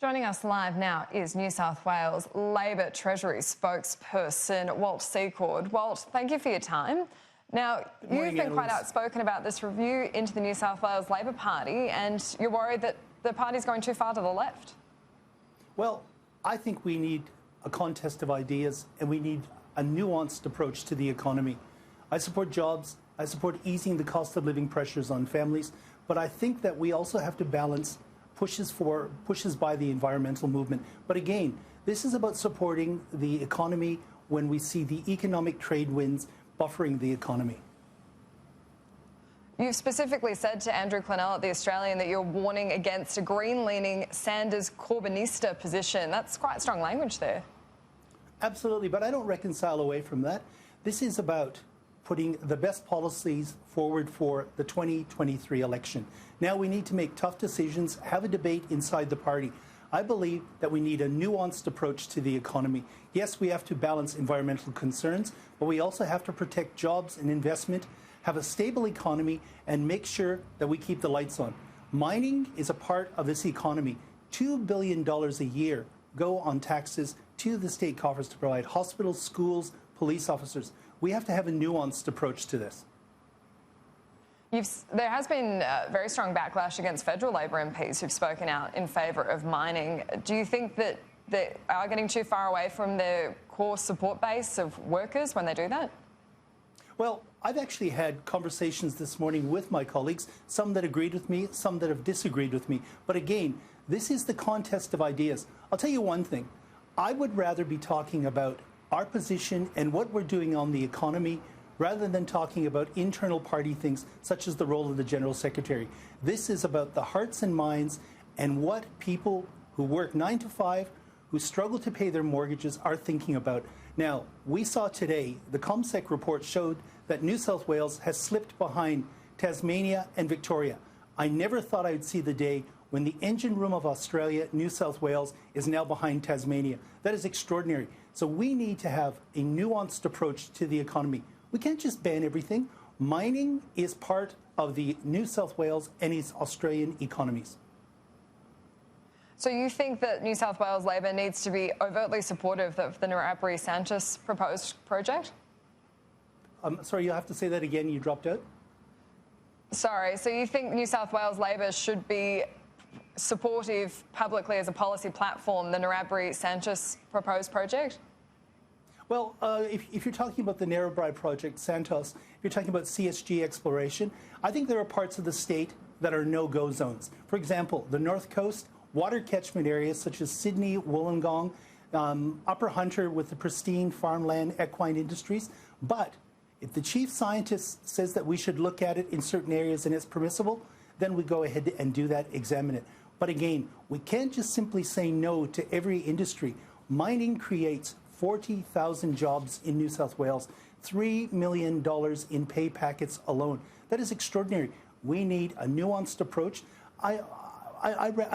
Joining us live now is New South Wales Labor Treasury spokesperson Walt Secord. Walt, thank you for your time. Now, you've been quite outspoken about this review into the New South Wales Labor Party, and you're worried that the party's going too far to the left. Well, I think we need a contest of ideas, and we need a nuanced approach to the economy. I support jobs. I support easing the cost of living pressures on families, but I think that we also have to balance pushes by the environmental movement. But again, this is about supporting the economy when we see the economic trade winds buffering the economy. You've specifically said to Andrew Clennell at The Australian that you're warning against a green-leaning Sanders Corbynista position. That's quite strong language there. Absolutely, but I don't reconcile away from that. This is about putting the best policies forward for the 2023 election. Now we need to make tough decisions, have a debate inside the party. I believe that we need a nuanced approach to the economy. Yes, we have to balance environmental concerns, but we also have to protect jobs and investment, have a stable economy, and make sure that we keep the lights on. Mining is a part of this economy. $2 billion a year go on taxes to the state coffers to provide hospitals, schools, police officers. We have to have a nuanced approach to this. There has been very strong backlash against federal Labor MPs who've spoken out in favour of mining. Do you think that they are getting too far away from their core support base of workers when they do that? Well, I've actually had conversations this morning with my colleagues, some that agreed with me, some that have disagreed with me. But again, this is the contest of ideas. I'll tell you one thing. I would rather be talking about our position and what we're doing on the economy rather than talking about internal party things such as the role of the General Secretary. This is about the hearts and minds and what people who work 9 to 5, who struggle to pay their mortgages, are thinking about. Now, we saw today, the ComSec report showed that New South Wales has slipped behind Tasmania and Victoria. I never thought I would see the day when the engine room of Australia, New South Wales, is now behind Tasmania. That is extraordinary. So we need to have a nuanced approach to the economy. We can't just ban everything. Mining is part of the New South Wales and its Australian economies. So you think that New South Wales Labor needs to be overtly supportive of the Santos proposed project? Sorry, you'll have to say that again. You dropped out. Sorry. So you think New South Wales Labor should be supportive publicly as a policy platform, the Santos proposed project? Well, if you're talking about the Narrabri project, Santos, if you're talking about CSG exploration, I think there are parts of the state that are no-go zones. For example, the North Coast, water catchment areas such as Sydney, Wollongong, Upper Hunter with the pristine farmland, equine industries. But if the chief scientist says that we should look at it in certain areas and it's permissible, then we go ahead and do that, examine it. But again, we can't just simply say no to every industry. Mining creates 40,000 jobs in New South Wales, $3 million in pay packets alone. That is extraordinary. We need a nuanced approach. I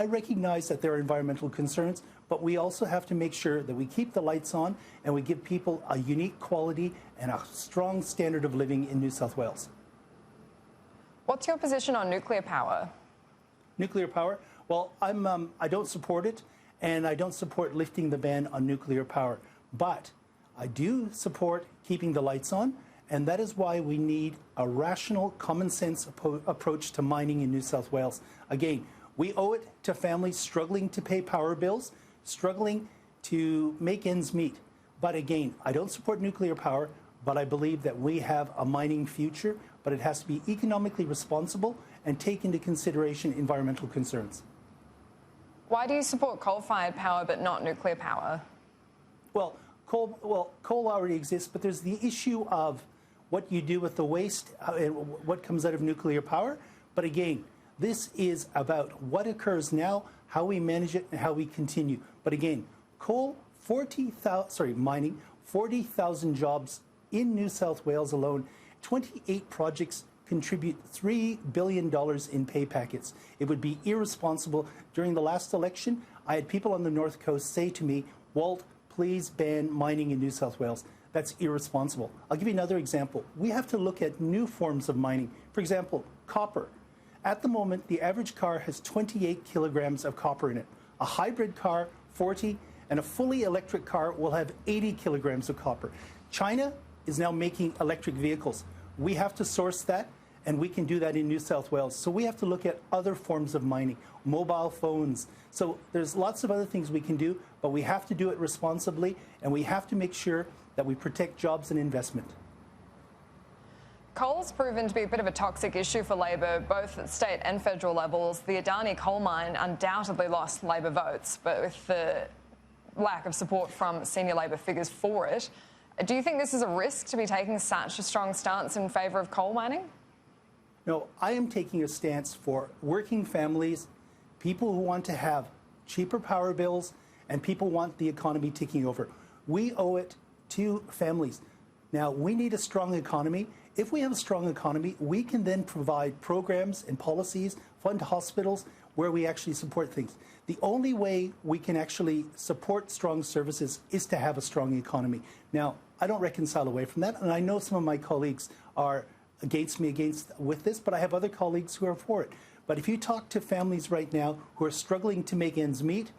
recognize that there are environmental concerns, but we also have to make sure that we keep the lights on and we give people a unique quality and a strong standard of living in New South Wales. What's your position on nuclear power? Nuclear power? Well, I don't support it, and I don't support lifting the ban on nuclear power. But I do support keeping the lights on, and that is why we need a rational, common sense approach to mining in New South Wales. Again, we owe it to families struggling to pay power bills, struggling to make ends meet. But again, I don't support nuclear power, but I believe that we have a mining future, but it has to be economically responsible and take into consideration environmental concerns. Why do you support coal-fired power but not nuclear power? Well, coal already exists, but there's the issue of what you do with the waste and what comes out of nuclear power. But again, this is about what occurs now, how we manage it, and how we continue. But again, mining, 40,000 jobs in New South Wales alone, 28 projects contribute $3 billion in pay packets. It would be irresponsible. During the last election, I had people on the North Coast say to me, Walt, please ban mining in New South Wales. That's irresponsible. I'll give you another example. We have to look at new forms of mining. For example, copper. At the moment, the average car has 28 kilograms of copper in it. A hybrid car, 40, and a fully electric car will have 80 kilograms of copper. China is now making electric vehicles. We have to source that, and we can do that in New South Wales. So we have to look at other forms of mining, mobile phones. So there's lots of other things we can do, but we have to do it responsibly, and we have to make sure that we protect jobs and investment. Coal's proven to be a bit of a toxic issue for Labor, both at state and federal levels. The Adana coal mine undoubtedly lost Labor votes, but with the lack of support from senior Labor figures for it, do you think this is a risk to be taking such a strong stance in favour of coal mining? No, I am taking a stance for working families, people who want to have cheaper power bills, and people want the economy ticking over. We owe it to families. Now, we need a strong economy. If we have a strong economy, we can then provide programs and policies, fund hospitals, where we actually support things. The only way we can actually support strong services is to have a strong economy. Now, I don't reconcile away from that, and I know some of my colleagues are against me with this, but I have other colleagues who are for it. But if you talk to families right now who are struggling to make ends meet,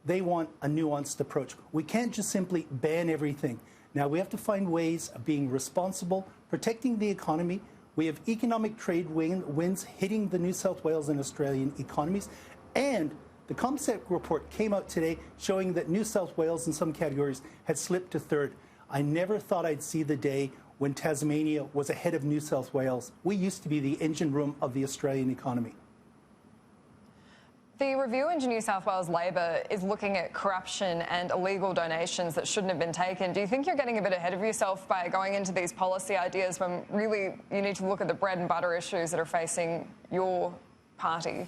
they want a nuanced approach. We can't just simply ban everything. Now, we have to find ways of being responsible, protecting the economy. We have economic trade winds hitting the New South Wales and Australian economies. And the ComSec report came out today showing that New South Wales in some categories had slipped to third. I never thought I'd see the day when Tasmania was ahead of New South Wales. We used to be the engine room of the Australian economy. The review into New South Wales Labor is looking at corruption and illegal donations that shouldn't have been taken. Do you think you're getting a bit ahead of yourself by going into these policy ideas when really you need to look at the bread and butter issues that are facing your party?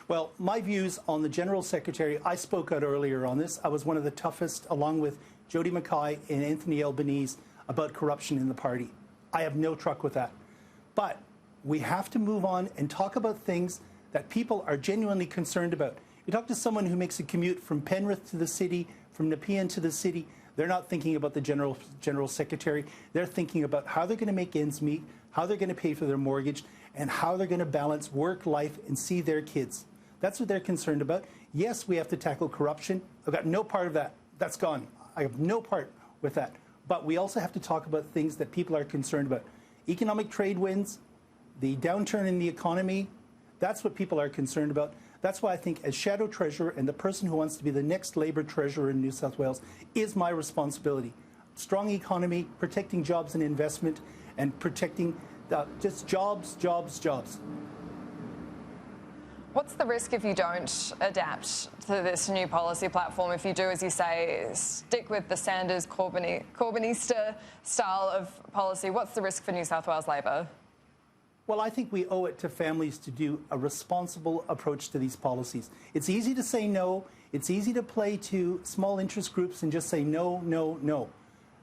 Well, my views on the General Secretary, I spoke out earlier on this. I was one of the toughest, along with Jody Mackay and Anthony Albanese, about corruption in the party. I have no truck with that. But we have to move on and talk about things that people are genuinely concerned about. You talk to someone who makes a commute from Penrith to the city, from Nepean to the city, they're not thinking about the General Secretary. They're thinking about how they're going to make ends meet, how they're going to pay for their mortgage, and how they're going to balance work, life, and see their kids. That's what they're concerned about. Yes, we have to tackle corruption. I've got no part of that. That's gone. I have no part with that. But we also have to talk about things that people are concerned about. Economic trade winds, the downturn in the economy, that's what people are concerned about. That's why I think as Shadow Treasurer and the person who wants to be the next Labor Treasurer in New South Wales is my responsibility. Strong economy, protecting jobs and investment, and protecting just jobs, jobs, jobs. What's the risk if you don't adapt to this new policy platform? If you do, as you say, stick with the Sanders Corbynista style of policy, what's the risk for New South Wales Labor? Well, I think we owe it to families to do a responsible approach to these policies. It's easy to say no. It's easy to play to small interest groups and just say no, no, no.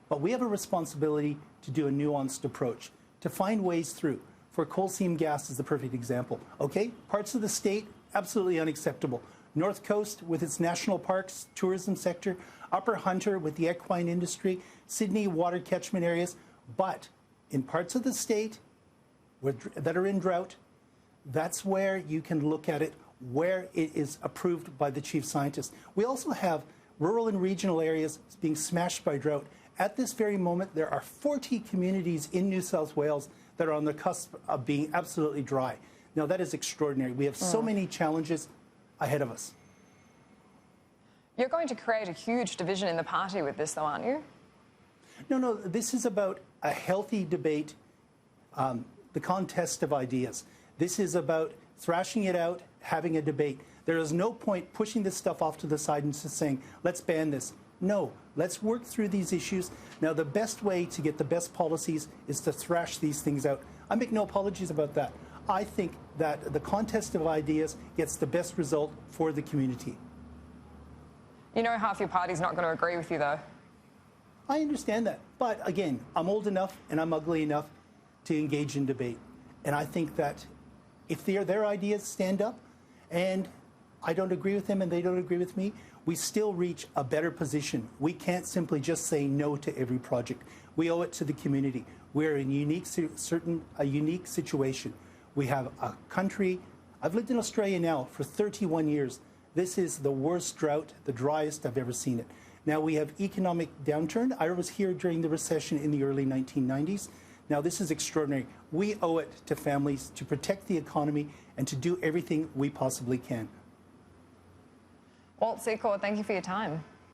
But we have a responsibility to do a nuanced approach, to find ways through. For coal seam gas is the perfect example. Okay, parts of the state, absolutely unacceptable. North Coast with its national parks, tourism sector, Upper Hunter with the equine industry, Sydney water catchment areas. But in parts of the state that are in drought, that's where you can look at it, where it is approved by the chief scientist. We also have rural and regional areas being smashed by drought. At this very moment, there are 40 communities in New South Wales that are on the cusp of being absolutely dry. Now, that is extraordinary. We have so many challenges ahead of us. You're going to create a huge division in the party with this, though, aren't you? No, this is about a healthy debate, the contest of ideas. This is about thrashing it out, having a debate. There is no point pushing this stuff off to the side and just saying, let's ban this. No, let's work through these issues. Now, the best way to get the best policies is to thrash these things out. I make no apologies about that. I think that the contest of ideas gets the best result for the community. You know half your party's not going to agree with you, though. I understand that. But again, I'm old enough and I'm ugly enough to engage in debate. And I think that if their ideas stand up and I don't agree with them and they don't agree with me, we still reach a better position. We can't simply just say no to every project. We owe it to the community. We're in a unique situation. We have a country. I've lived in Australia now for 31 years. This is the worst drought, the driest I've ever seen it. Now we have economic downturn. I was here during the recession in the early 1990s. Now this is extraordinary. We owe it to families to protect the economy and to do everything we possibly can. Walt Secord, thank you for your time.